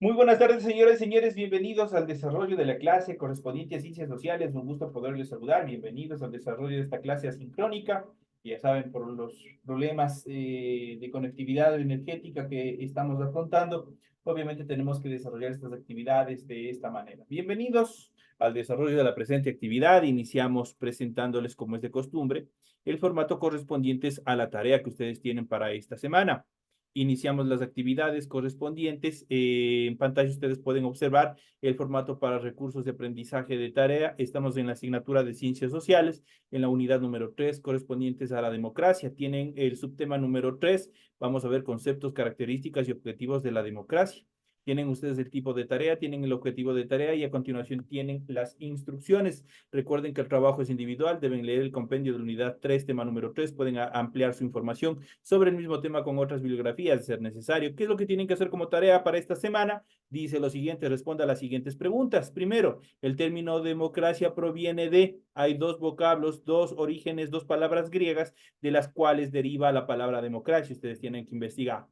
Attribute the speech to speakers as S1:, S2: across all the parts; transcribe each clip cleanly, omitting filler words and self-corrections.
S1: Muy buenas tardes, señoras y señores. Bienvenidos al desarrollo de la clase correspondiente a Ciencias Sociales. Un gusto poderles saludar. Bienvenidos al desarrollo de esta clase asincrónica. Ya saben, por los problemas de conectividad energética que estamos afrontando, obviamente tenemos que desarrollar estas actividades de esta manera. Bienvenidos al desarrollo de la presente actividad. Iniciamos presentándoles, como es de costumbre, el formato correspondiente a la tarea que ustedes tienen para esta semana. Iniciamos las actividades correspondientes. En pantalla ustedes pueden observar el formato para recursos de aprendizaje de tarea. Estamos en la asignatura de Ciencias Sociales, en la unidad número 3, correspondientes a la democracia. Tienen el subtema número 3. Vamos a ver conceptos, características y objetivos de la democracia. Tienen ustedes el tipo de tarea, tienen el objetivo de tarea y a continuación tienen las instrucciones. Recuerden que el trabajo es individual, deben leer el compendio de la unidad 3, tema número 3, pueden ampliar su información sobre el mismo tema con otras bibliografías, de ser necesario. ¿Qué es lo que tienen que hacer como tarea para esta semana? Dice lo siguiente, responda a las siguientes preguntas. Primero, el término democracia proviene de, hay dos vocablos, dos orígenes, dos palabras griegas de las cuales deriva la palabra democracia. Ustedes tienen que investigar.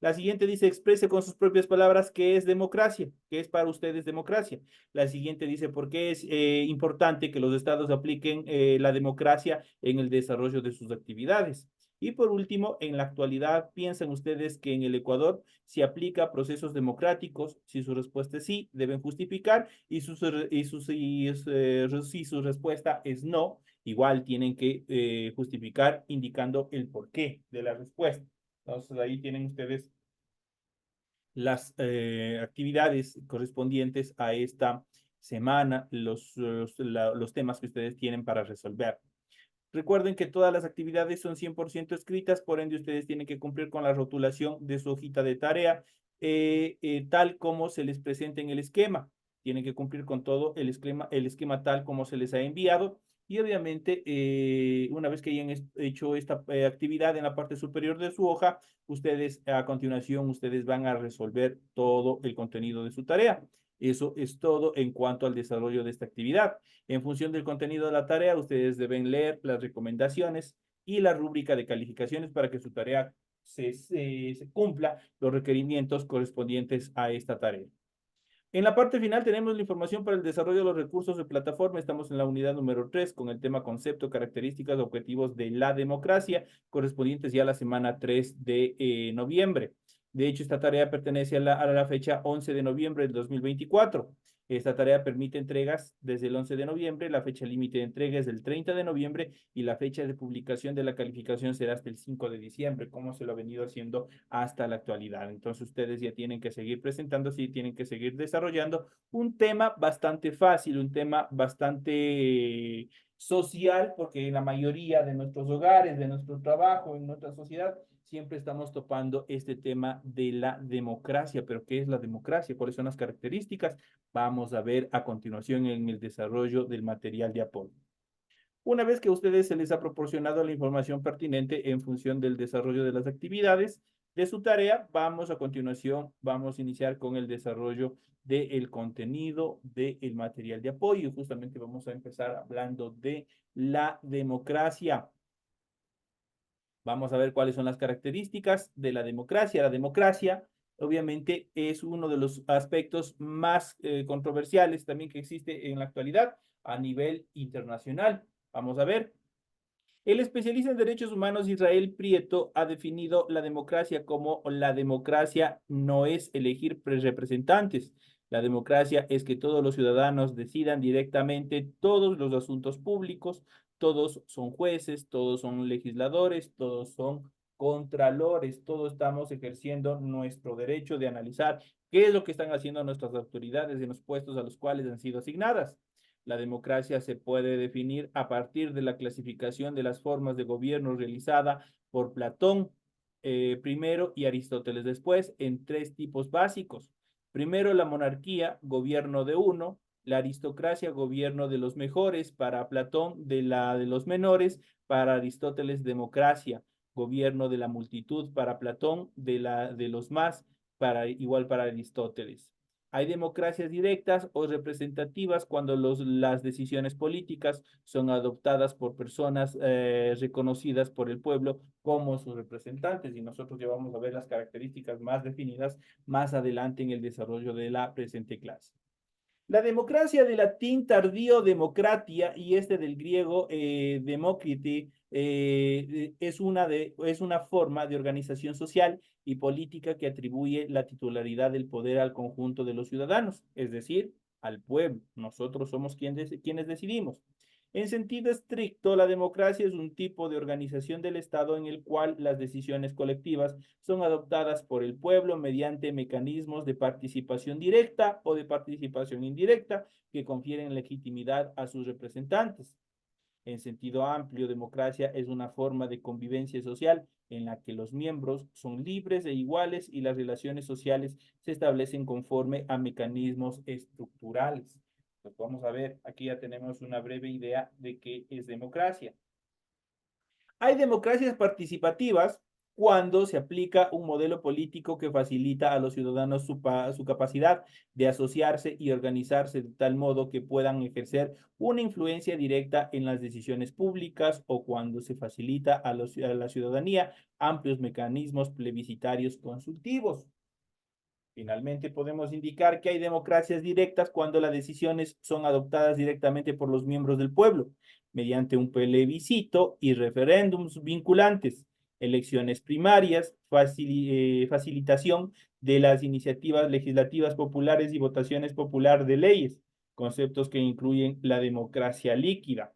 S1: La siguiente dice, exprese con sus propias palabras qué es democracia, qué es para ustedes democracia. La siguiente dice, ¿por qué es importante que los estados apliquen la democracia en el desarrollo de sus actividades? Y por último, en la actualidad, ¿piensan ustedes que en el Ecuador se aplica procesos democráticos? Si su respuesta es sí, deben justificar, si su respuesta es no, igual tienen que justificar indicando el porqué de la respuesta. Entonces ahí tienen ustedes las actividades correspondientes a esta semana, los temas que ustedes tienen para resolver. Recuerden que todas las actividades son 100% escritas, por ende ustedes tienen que cumplir con la rotulación de su hojita de tarea, tal como se les presenta en el esquema. Tienen que cumplir con todo el esquema tal como se les ha enviado. Y obviamente, una vez que hayan hecho esta actividad en la parte superior de su hoja, ustedes a continuación, ustedes van a resolver todo el contenido de su tarea. Eso es todo en cuanto al desarrollo de esta actividad. En función del contenido de la tarea, ustedes deben leer las recomendaciones y la rúbrica de calificaciones para que su tarea se cumpla los requerimientos correspondientes a esta tarea. En la parte final tenemos la información para el desarrollo de los recursos de plataforma. Estamos en la unidad número 3 con el tema concepto, características, objetivos de la democracia, correspondientes ya a la semana 3 de noviembre. De hecho, esta tarea pertenece a la fecha 11 de noviembre del 2024. Esta tarea permite entregas desde el 11 de noviembre, la fecha límite de entrega es del 30 de noviembre y la fecha de publicación de la calificación será hasta el 5 de diciembre, como se lo ha venido haciendo hasta la actualidad. Entonces ustedes ya tienen que seguir presentándose y tienen que seguir desarrollando un tema bastante fácil, un tema bastante social, porque en la mayoría de nuestros hogares, de nuestro trabajo, en nuestra sociedad, siempre estamos topando este tema de la democracia. Pero ¿qué es la democracia? ¿Cuáles son las características? Vamos a ver a continuación en el desarrollo del material de apoyo. Una vez que a ustedes se les ha proporcionado la información pertinente en función del desarrollo de las actividades de su tarea, vamos a continuación, vamos a iniciar con el desarrollo del contenido del material de apoyo. Justamente vamos a empezar hablando de la democracia. Vamos a ver cuáles son las características de la democracia. La democracia, obviamente, es uno de los aspectos más controversiales también que existe en la actualidad a nivel internacional. Vamos a ver. El especialista en derechos humanos Israel Prieto ha definido la democracia como la democracia no es elegir representantes. La democracia es que todos los ciudadanos decidan directamente todos los asuntos públicos, todos son jueces, todos son legisladores, todos son contralores, todos estamos ejerciendo nuestro derecho de analizar qué es lo que están haciendo nuestras autoridades en los puestos a los cuales han sido asignadas. La democracia se puede definir a partir de la clasificación de las formas de gobierno realizada por Platón primero y Aristóteles después en tres tipos básicos. Primero, la monarquía, gobierno de uno; la aristocracia, gobierno de los mejores, para Platón, de los menores; para Aristóteles, democracia, gobierno de la multitud; para Platón, de los más, igual para Aristóteles. Hay democracias directas o representativas cuando las decisiones políticas son adoptadas por personas reconocidas por el pueblo como sus representantes. Y nosotros ya vamos a ver las características más definidas más adelante en el desarrollo de la presente clase. La democracia de latín tardío democratia y este del griego democrite es una forma de organización social y política que atribuye la titularidad del poder al conjunto de los ciudadanos, es decir, al pueblo. Nosotros somos quienes decidimos. En sentido estricto, la democracia es un tipo de organización del Estado en el cual las decisiones colectivas son adoptadas por el pueblo mediante mecanismos de participación directa o de participación indirecta que confieren legitimidad a sus representantes. En sentido amplio, democracia es una forma de convivencia social en la que los miembros son libres e iguales y las relaciones sociales se establecen conforme a mecanismos estructurales. Pues vamos a ver, aquí ya tenemos una breve idea de qué es democracia. Hay democracias participativas cuando se aplica un modelo político que facilita a los ciudadanos su capacidad de asociarse y organizarse de tal modo que puedan ejercer una influencia directa en las decisiones públicas o cuando se facilita a la ciudadanía amplios mecanismos plebiscitarios consultivos. Finalmente, podemos indicar que hay democracias directas cuando las decisiones son adoptadas directamente por los miembros del pueblo, mediante un plebiscito y referéndums vinculantes, elecciones primarias, facilitación de las iniciativas legislativas populares y votaciones populares de leyes, conceptos que incluyen la democracia líquida.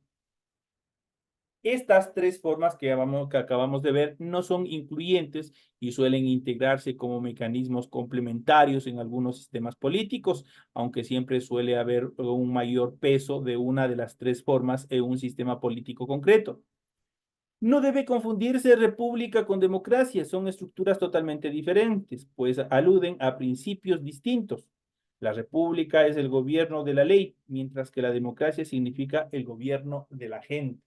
S1: Estas tres formas que acabamos de ver no son incluyentes y suelen integrarse como mecanismos complementarios en algunos sistemas políticos, aunque siempre suele haber un mayor peso de una de las tres formas en un sistema político concreto. No debe confundirse república con democracia, son estructuras totalmente diferentes, pues aluden a principios distintos. La república es el gobierno de la ley, mientras que la democracia significa el gobierno de la gente.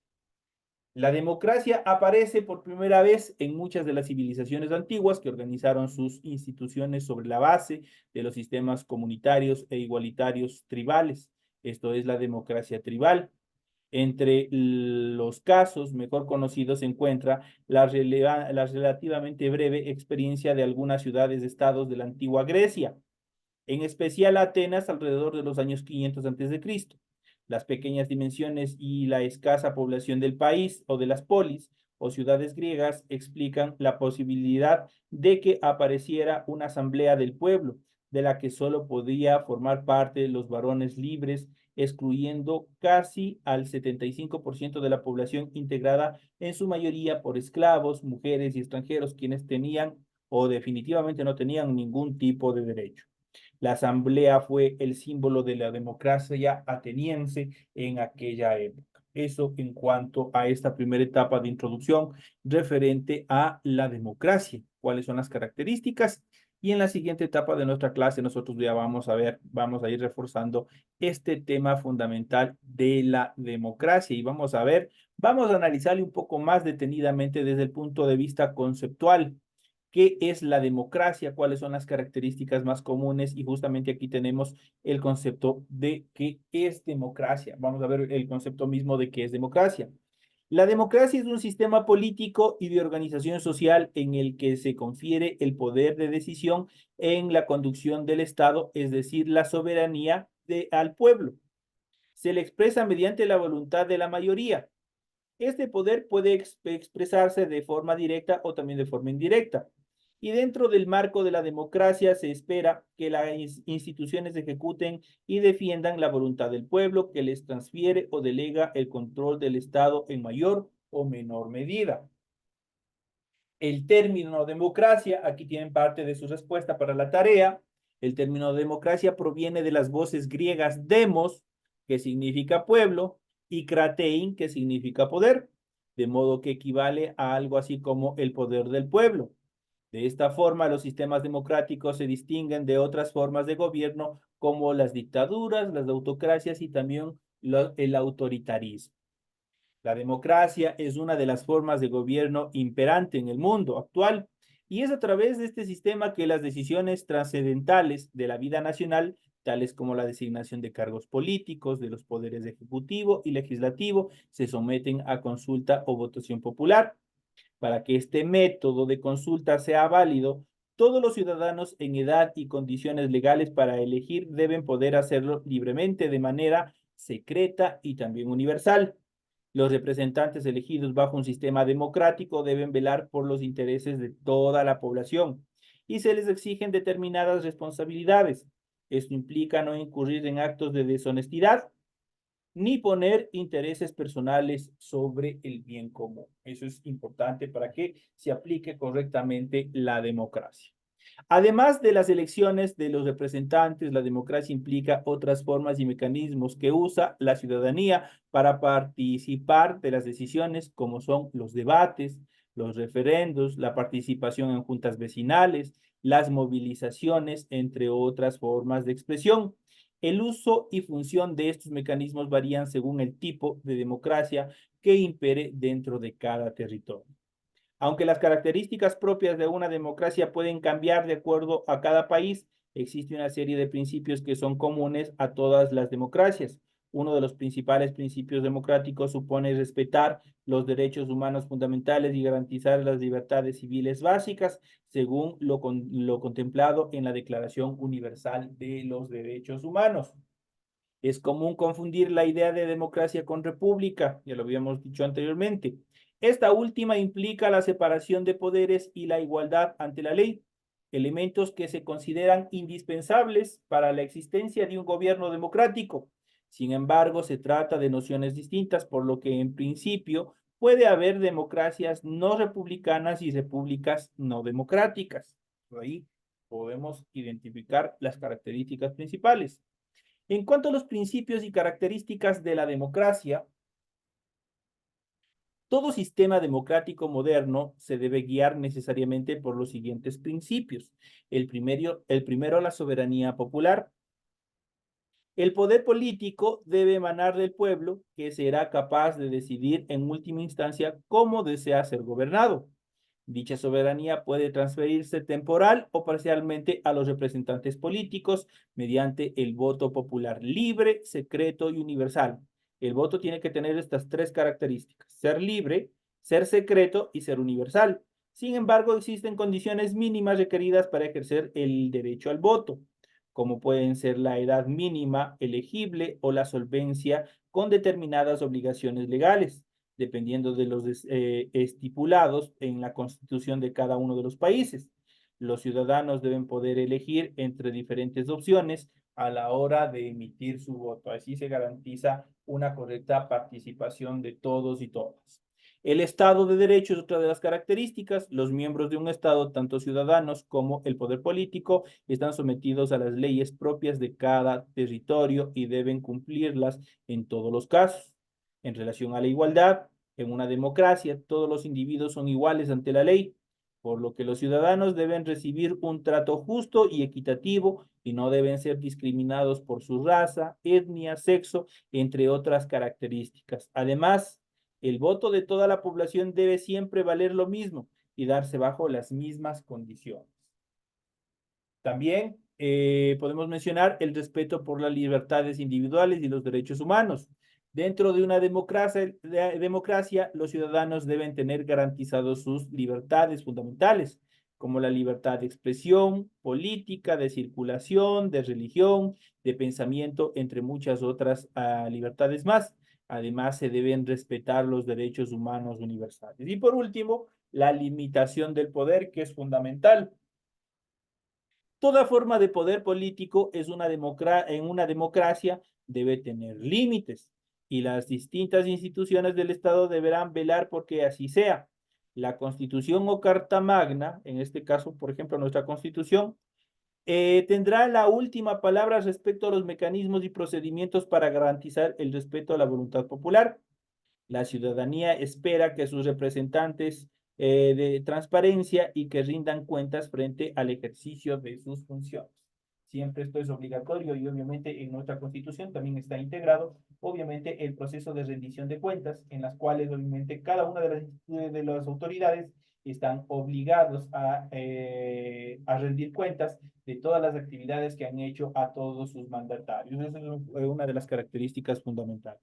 S1: La democracia aparece por primera vez en muchas de las civilizaciones antiguas que organizaron sus instituciones sobre la base de los sistemas comunitarios e igualitarios tribales. Esto es la democracia tribal. Entre los casos mejor conocidos se encuentra la relativamente breve experiencia de algunas ciudades-estados de la antigua Grecia, en especial Atenas alrededor de los años 500 a.C. Las pequeñas dimensiones y la escasa población del país o de las polis o ciudades griegas explican la posibilidad de que apareciera una asamblea del pueblo, de la que solo podía formar parte los varones libres, excluyendo casi al 75% de la población integrada en su mayoría por esclavos, mujeres y extranjeros, quienes tenían o definitivamente no tenían ningún tipo de derecho. La asamblea fue el símbolo de la democracia ateniense en aquella época. Eso en cuanto a esta primera etapa de introducción referente a la democracia, cuáles son las características. Y en la siguiente etapa de nuestra clase nosotros ya vamos a ver, vamos a ir reforzando este tema fundamental de la democracia y vamos a ver, vamos a analizarle un poco más detenidamente desde el punto de vista conceptual. ¿Qué es la democracia? ¿Cuáles son las características más comunes? Y justamente aquí tenemos el concepto de qué es democracia. Vamos a ver el concepto mismo de qué es democracia. La democracia es un sistema político y de organización social en el que se confiere el poder de decisión en la conducción del Estado, es decir, la soberanía al pueblo. Se le expresa mediante la voluntad de la mayoría. Este poder puede expresarse de forma directa o también de forma indirecta. Y dentro del marco de la democracia se espera que las instituciones ejecuten y defiendan la voluntad del pueblo que les transfiere o delega el control del Estado en mayor o menor medida. El término democracia, aquí tienen parte de su respuesta para la tarea. El término democracia proviene de las voces griegas demos, que significa pueblo, y kratein, que significa poder, de modo que equivale a algo así como el poder del pueblo. De esta forma, los sistemas democráticos se distinguen de otras formas de gobierno como las dictaduras, las autocracias y también el autoritarismo. La democracia es una de las formas de gobierno imperante en el mundo actual. Y es a través de este sistema que las decisiones trascendentales de la vida nacional, tales como la designación de cargos políticos de los poderes ejecutivo y legislativo, se someten a consulta o votación popular. Para que este método de consulta sea válido, todos los ciudadanos en edad y condiciones legales para elegir deben poder hacerlo libremente de manera secreta y también universal. Los representantes elegidos bajo un sistema democrático deben velar por los intereses de toda la población y se les exigen determinadas responsabilidades. Esto implica no incurrir en actos de deshonestidad ni poner intereses personales sobre el bien común. Eso es importante para que se aplique correctamente la democracia. Además de las elecciones de los representantes, la democracia implica otras formas y mecanismos que usa la ciudadanía para participar de las decisiones, como son los debates, los referendos, la participación en juntas vecinales, las movilizaciones, entre otras formas de expresión. El uso y función de estos mecanismos varían según el tipo de democracia que impere dentro de cada territorio. Aunque las características propias de una democracia pueden cambiar de acuerdo a cada país, existe una serie de principios que son comunes a todas las democracias. Uno de los principales principios democráticos supone respetar los derechos humanos fundamentales y garantizar las libertades civiles básicas, según lo contemplado en la Declaración Universal de los Derechos Humanos. Es común confundir la idea de democracia con república, ya lo habíamos dicho anteriormente. Esta última implica la separación de poderes y la igualdad ante la ley, elementos que se consideran indispensables para la existencia de un gobierno democrático. Sin embargo, se trata de nociones distintas, por lo que en principio puede haber democracias no republicanas y repúblicas no democráticas. Por ahí podemos identificar las características principales. En cuanto a los principios y características de la democracia, todo sistema democrático moderno se debe guiar necesariamente por los siguientes principios. El primero, la soberanía popular. El poder político debe emanar del pueblo, que será capaz de decidir en última instancia cómo desea ser gobernado. Dicha soberanía puede transferirse temporal o parcialmente a los representantes políticos mediante el voto popular libre, secreto y universal. El voto tiene que tener estas tres características: ser libre, ser secreto y ser universal. Sin embargo, existen condiciones mínimas requeridas para ejercer el derecho al voto, como pueden ser la edad mínima elegible o la solvencia con determinadas obligaciones legales, dependiendo de los estipulados en la constitución de cada uno de los países. Los ciudadanos deben poder elegir entre diferentes opciones a la hora de emitir su voto. Así se garantiza una correcta participación de todos y todas. El Estado de Derecho es otra de las características. Los miembros de un Estado, tanto ciudadanos como el poder político, están sometidos a las leyes propias de cada territorio y deben cumplirlas en todos los casos. En relación a la igualdad, en una democracia todos los individuos son iguales ante la ley, por lo que los ciudadanos deben recibir un trato justo y equitativo y no deben ser discriminados por su raza, etnia, sexo, entre otras características. Además, el voto de toda la población debe siempre valer lo mismo y darse bajo las mismas condiciones. También podemos mencionar el respeto por las libertades individuales y los derechos humanos. Dentro de una democracia, los ciudadanos deben tener garantizados sus libertades fundamentales, como la libertad de expresión, política, de circulación, de religión, de pensamiento, entre muchas otras libertades más. Además, se deben respetar los derechos humanos universales. Y por último, la limitación del poder, que es fundamental. Toda forma de poder político en una democracia debe tener límites y las distintas instituciones del Estado deberán velar porque así sea. La Constitución o Carta Magna, en este caso, por ejemplo, nuestra Constitución, tendrá la última palabra respecto a los mecanismos y procedimientos para garantizar el respeto a la voluntad popular. La ciudadanía espera que sus representantes de transparencia y que rindan cuentas frente al ejercicio de sus funciones. Siempre esto es obligatorio y obviamente en nuestra Constitución también está integrado, obviamente, el proceso de rendición de cuentas, en las cuales obviamente cada una de las autoridades están obligados a rendir cuentas de todas las actividades que han hecho a todos sus mandatarios. Esa es una de las características fundamentales.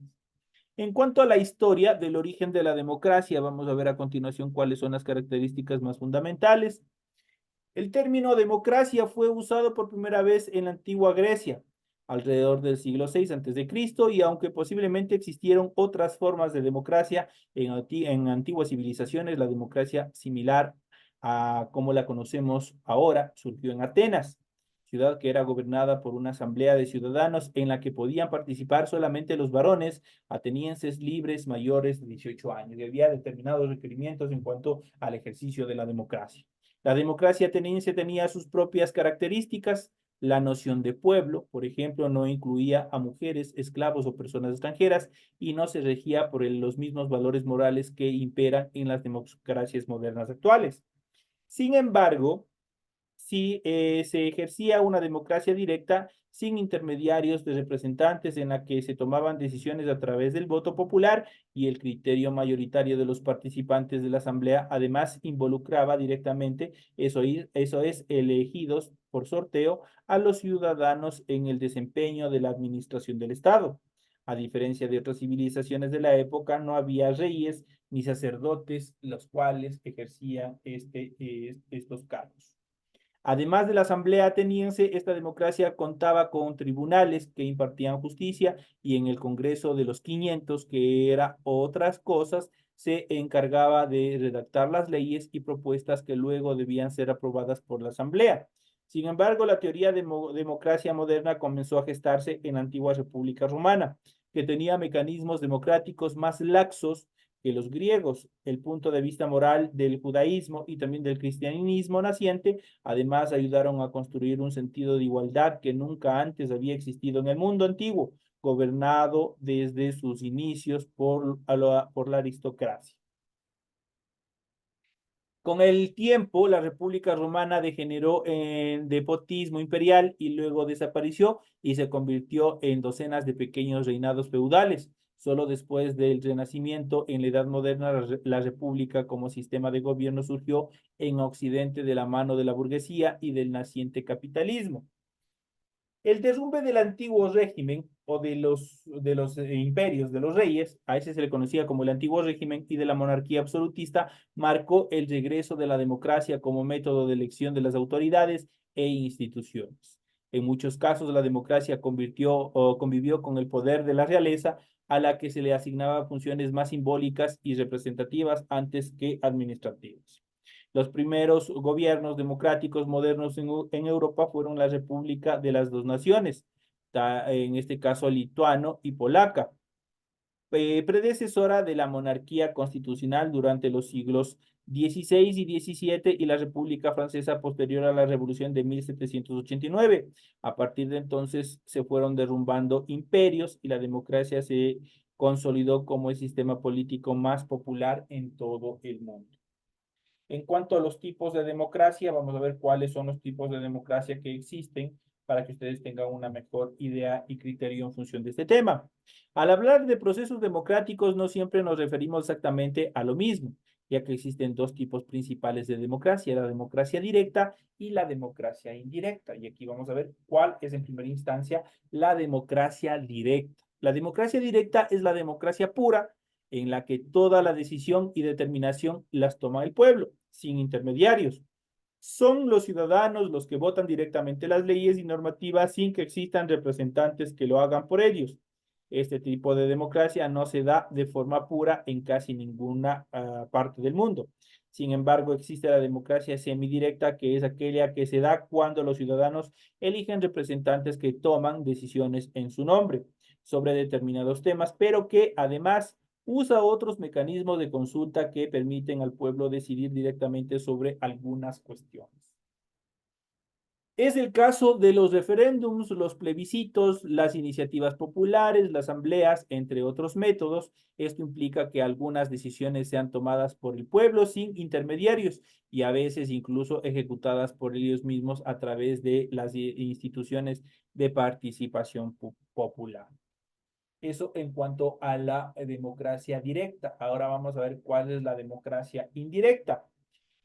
S1: En cuanto a la historia del origen de la democracia, vamos a ver a continuación cuáles son las características más fundamentales. El término democracia fue usado por primera vez en la antigua Grecia, alrededor del siglo VI a.C., y aunque posiblemente existieron otras formas de democracia en antiguas civilizaciones, la democracia similar a como la conocemos ahora surgió en Atenas, ciudad que era gobernada por una asamblea de ciudadanos en la que podían participar solamente los varones atenienses libres mayores de 18 años, y había determinados requerimientos en cuanto al ejercicio de la democracia. La democracia ateniense tenía sus propias características. La noción de pueblo, por ejemplo, no incluía a mujeres, esclavos o personas extranjeras y no se regía por los mismos valores morales que imperan en las democracias modernas actuales. Sin embargo, si se ejercía una democracia directa sin intermediarios de representantes en la que se tomaban decisiones a través del voto popular y el criterio mayoritario de los participantes de la asamblea además involucraba directamente, eso es elegidos por sorteo a los ciudadanos en el desempeño de la administración del Estado. A diferencia de otras civilizaciones de la época, no había reyes ni sacerdotes los cuales ejercían estos cargos. Además de la Asamblea ateniense, esta democracia contaba con tribunales que impartían justicia y en el Congreso de los 500, que era otras cosas, se encargaba de redactar las leyes y propuestas que luego debían ser aprobadas por la Asamblea. Sin embargo, la teoría de democracia moderna comenzó a gestarse en la antigua República Romana, que tenía mecanismos democráticos más laxos que los griegos. El punto de vista moral del judaísmo y también del cristianismo naciente además, ayudaron a construir un sentido de igualdad que nunca antes había existido en el mundo antiguo, gobernado desde sus inicios por la aristocracia. Con el tiempo, la República Romana degeneró en despotismo imperial y luego desapareció y se convirtió en docenas de pequeños reinados feudales. Solo después del Renacimiento, en la Edad Moderna, la República como sistema de gobierno surgió en Occidente de la mano de la burguesía y del naciente capitalismo. El derrumbe del antiguo régimen o de los imperios, de los reyes, a ese se le conocía como el antiguo régimen, y de la monarquía absolutista, marcó el regreso de la democracia como método de elección de las autoridades e instituciones. En muchos casos, la democracia convivió con el poder de la realeza, a la que se le asignaban funciones más simbólicas y representativas antes que administrativas. Los primeros gobiernos democráticos modernos en Europa fueron la República de las Dos Naciones, en este caso lituano y polaca, predecesora de la monarquía constitucional durante los siglos XVI y XVII y la República Francesa posterior a la Revolución de 1789. A partir de entonces se fueron derrumbando imperios y la democracia se consolidó como el sistema político más popular en todo el mundo. En cuanto a los tipos de democracia, vamos a ver cuáles son los tipos de democracia que existen para que ustedes tengan una mejor idea y criterio en función de este tema. Al hablar de procesos democráticos, no siempre nos referimos exactamente a lo mismo, ya que existen dos tipos principales de democracia, la democracia directa y la democracia indirecta. Y aquí vamos a ver cuál es en primera instancia la democracia directa. La democracia directa es la democracia pura, en la que toda la decisión y determinación las toma el pueblo, sin intermediarios. Son los ciudadanos los que votan directamente las leyes y normativas sin que existan representantes que lo hagan por ellos. Este tipo de democracia no se da de forma pura en casi ninguna parte del mundo. Sin embargo, existe la democracia semidirecta, que es aquella que se da cuando los ciudadanos eligen representantes que toman decisiones en su nombre sobre determinados temas, pero que además usa otros mecanismos de consulta que permiten al pueblo decidir directamente sobre algunas cuestiones. Es el caso de los referéndums, los plebiscitos, las iniciativas populares, las asambleas, entre otros métodos. Esto implica que algunas decisiones sean tomadas por el pueblo sin intermediarios y a veces incluso ejecutadas por ellos mismos a través de las instituciones de participación popular. Eso en cuanto a la democracia directa. Ahora vamos a ver cuál es la democracia indirecta.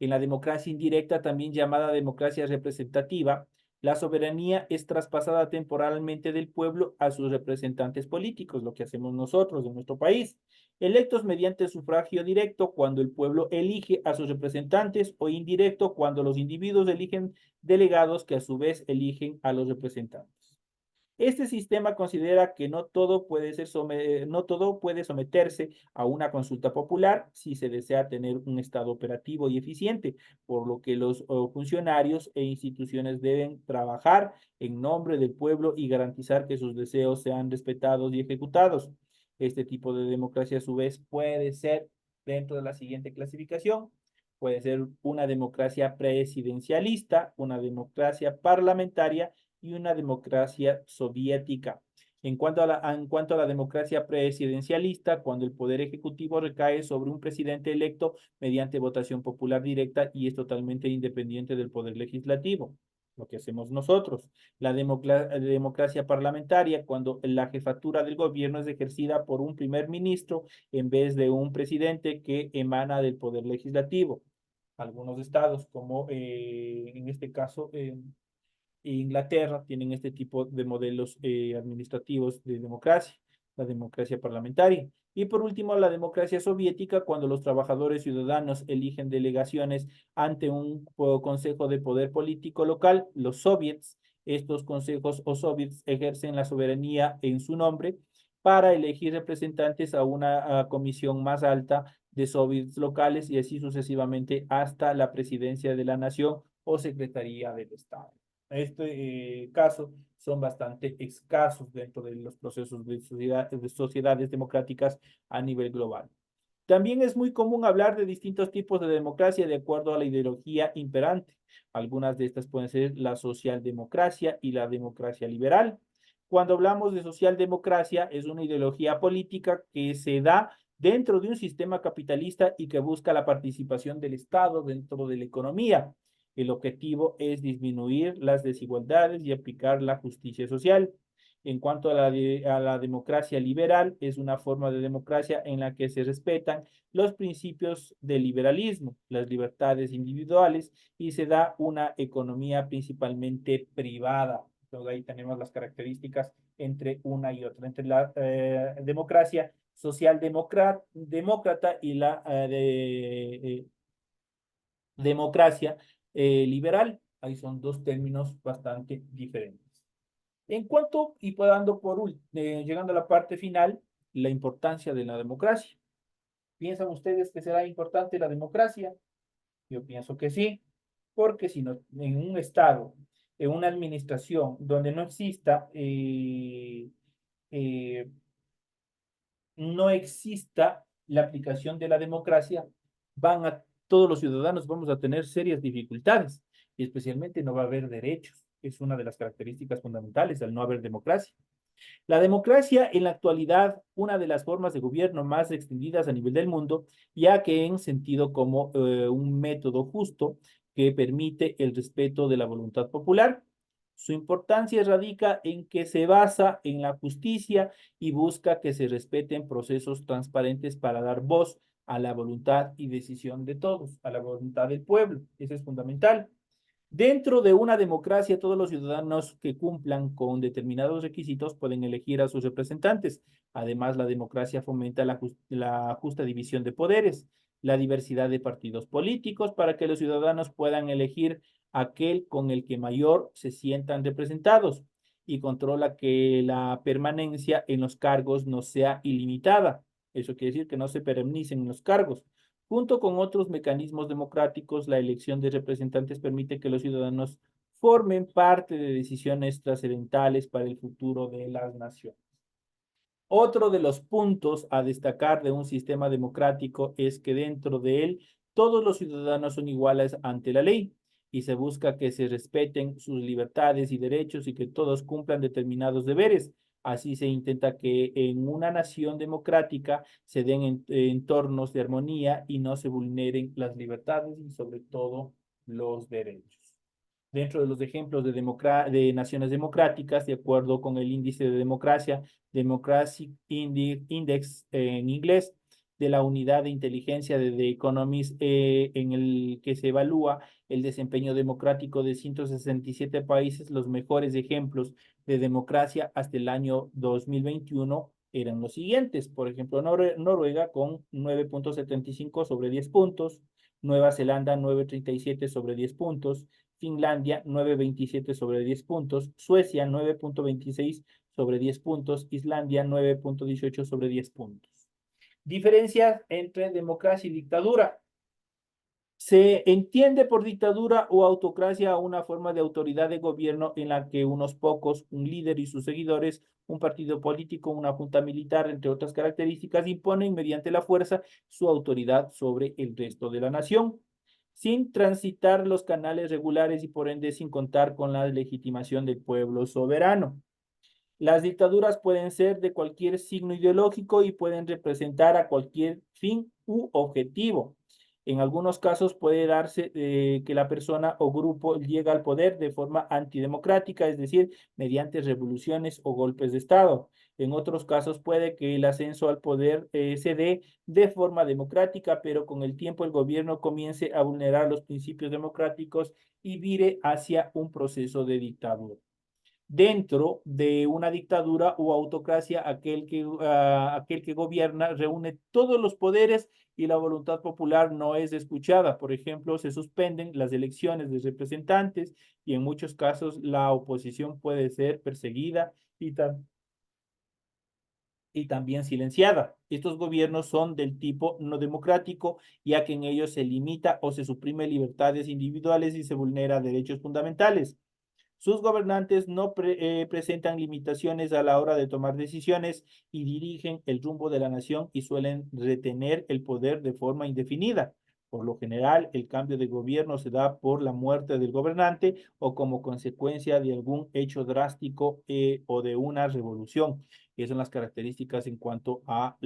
S1: En la democracia indirecta, también llamada democracia representativa, la soberanía es traspasada temporalmente del pueblo a sus representantes políticos, lo que hacemos nosotros en nuestro país, electos mediante sufragio directo cuando el pueblo elige a sus representantes o indirecto cuando los individuos eligen delegados que a su vez eligen a los representantes. Este sistema considera que no todo puede someterse a una consulta popular si se desea tener un Estado operativo y eficiente, por lo que los funcionarios e instituciones deben trabajar en nombre del pueblo y garantizar que sus deseos sean respetados y ejecutados. Este tipo de democracia, a su vez, puede ser dentro de la siguiente clasificación. Puede ser una democracia presidencialista, una democracia parlamentaria y una democracia soviética. En cuanto a la democracia presidencialista, cuando el poder ejecutivo recae sobre un presidente electo mediante votación popular directa y es totalmente independiente del poder legislativo, lo que hacemos nosotros. Democracia parlamentaria, cuando la jefatura del gobierno es ejercida por un primer ministro en vez de un presidente que emana del poder legislativo. Algunos estados, como en este caso Inglaterra, tienen este tipo de modelos administrativos de democracia, la democracia parlamentaria. Y por último, la democracia soviética, cuando los trabajadores ciudadanos eligen delegaciones ante un consejo de poder político local, los soviets. Estos consejos o soviets ejercen la soberanía en su nombre para elegir representantes a una comisión más alta de soviets locales y así sucesivamente hasta la presidencia de la nación o secretaría del Estado. Este caso son bastante escasos dentro de los procesos de sociedades democráticas a nivel global. También es muy común hablar de distintos tipos de democracia de acuerdo a la ideología imperante. Algunas de estas pueden ser la socialdemocracia y la democracia liberal. Cuando hablamos de socialdemocracia, es una ideología política que se da dentro de un sistema capitalista y que busca la participación del Estado dentro de la economía. El objetivo es disminuir las desigualdades y aplicar la justicia social. En cuanto a la democracia liberal, es una forma de democracia en la que se respetan los principios del liberalismo, las libertades individuales y se da una economía principalmente privada. Entonces ahí tenemos las características entre una y otra, entre la democracia socialdemócrata y la democracia liberal. Ahí son dos términos bastante diferentes. En cuanto, y dando llegando a la parte final, la importancia de la democracia. ¿Piensan ustedes que será importante la democracia? Yo pienso que sí, porque si no, en un estado, en una administración donde eh, no exista la aplicación de la democracia, todos los ciudadanos vamos a tener serias dificultades y especialmente no va a haber derechos. Es una de las características fundamentales al no haber democracia. La democracia en la actualidad, una de las formas de gobierno más extendidas a nivel del mundo, ya que en sentido como un método justo que permite el respeto de la voluntad popular. Su importancia radica en que se basa en la justicia y busca que se respeten procesos transparentes para dar voz a la voluntad y decisión de todos, a la voluntad del pueblo. Eso es fundamental. Dentro de una democracia, todos los ciudadanos que cumplan con determinados requisitos pueden elegir a sus representantes. Además, la democracia fomenta la justa división de poderes, la diversidad de partidos políticos para que los ciudadanos puedan elegir aquel con el que mayor se sientan representados y controla que la permanencia en los cargos no sea ilimitada. Eso quiere decir que no se perennicen en los cargos. Junto con otros mecanismos democráticos, la elección de representantes permite que los ciudadanos formen parte de decisiones trascendentales para el futuro de las naciones. Otro de los puntos a destacar de un sistema democrático es que dentro de él todos los ciudadanos son iguales ante la ley y se busca que se respeten sus libertades y derechos y que todos cumplan determinados deberes. Así se intenta que en una nación democrática se den entornos de armonía y no se vulneren las libertades y sobre todo los derechos. Dentro de los ejemplos de naciones democráticas, de acuerdo con el índice de democracia, Democracy Index en inglés, de la unidad de inteligencia de The Economist, en el que se evalúa el desempeño democrático de 167 países. Los mejores ejemplos de democracia hasta el año 2021 eran los siguientes. Por ejemplo, Noruega con 9.75 sobre 10 puntos, Nueva Zelanda 9.37 sobre 10 puntos, Finlandia 9.27 sobre 10 puntos, Suecia 9.26 sobre 10 puntos, Islandia 9.18 sobre 10 puntos. Diferencias entre democracia y dictadura. Se entiende por dictadura o autocracia una forma de autoridad de gobierno en la que unos pocos, un líder y sus seguidores, un partido político, una junta militar, entre otras características, imponen mediante la fuerza su autoridad sobre el resto de la nación, sin transitar los canales regulares y por ende sin contar con la legitimación del pueblo soberano. Las dictaduras pueden ser de cualquier signo ideológico y pueden representar a cualquier fin u objetivo. En algunos casos puede darse que la persona o grupo llega al poder de forma antidemocrática, es decir, mediante revoluciones o golpes de Estado. En otros casos puede que el ascenso al poder se dé de forma democrática, pero con el tiempo el gobierno comience a vulnerar los principios democráticos y vire hacia un proceso de dictadura. Dentro de una dictadura o autocracia, aquel que gobierna reúne todos los poderes y la voluntad popular no es escuchada. Por ejemplo, se suspenden las elecciones de representantes y en muchos casos la oposición puede ser perseguida y también silenciada. Estos gobiernos son del tipo no democrático, ya que en ellos se limita o se suprime libertades individuales y se vulnera derechos fundamentales. Sus gobernantes no presentan limitaciones a la hora de tomar decisiones y dirigen el rumbo de la nación y suelen retener el poder de forma indefinida. Por lo general, el cambio de gobierno se da por la muerte del gobernante o como consecuencia de algún hecho drástico o de una revolución. Esas son las características en cuanto a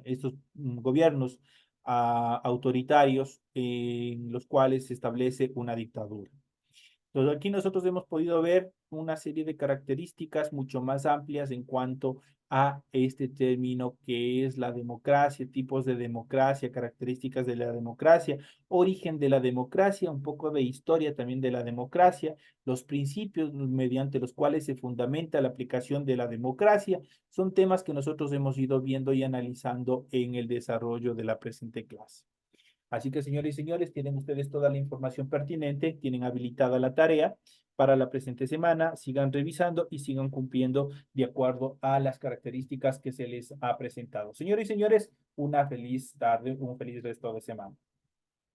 S1: estos gobiernos autoritarios en los cuales se establece una dictadura. Entonces, aquí nosotros hemos podido ver una serie de características mucho más amplias en cuanto a este término que es la democracia, tipos de democracia, características de la democracia, origen de la democracia, un poco de historia también de la democracia, los principios mediante los cuales se fundamenta la aplicación de la democracia, son temas que nosotros hemos ido viendo y analizando en el desarrollo de la presente clase. Así que, señores y señores, tienen ustedes toda la información pertinente, tienen habilitada la tarea para la presente semana, sigan revisando y sigan cumpliendo de acuerdo a las características que se les ha presentado. Señores y señores, una feliz tarde, un feliz resto de semana.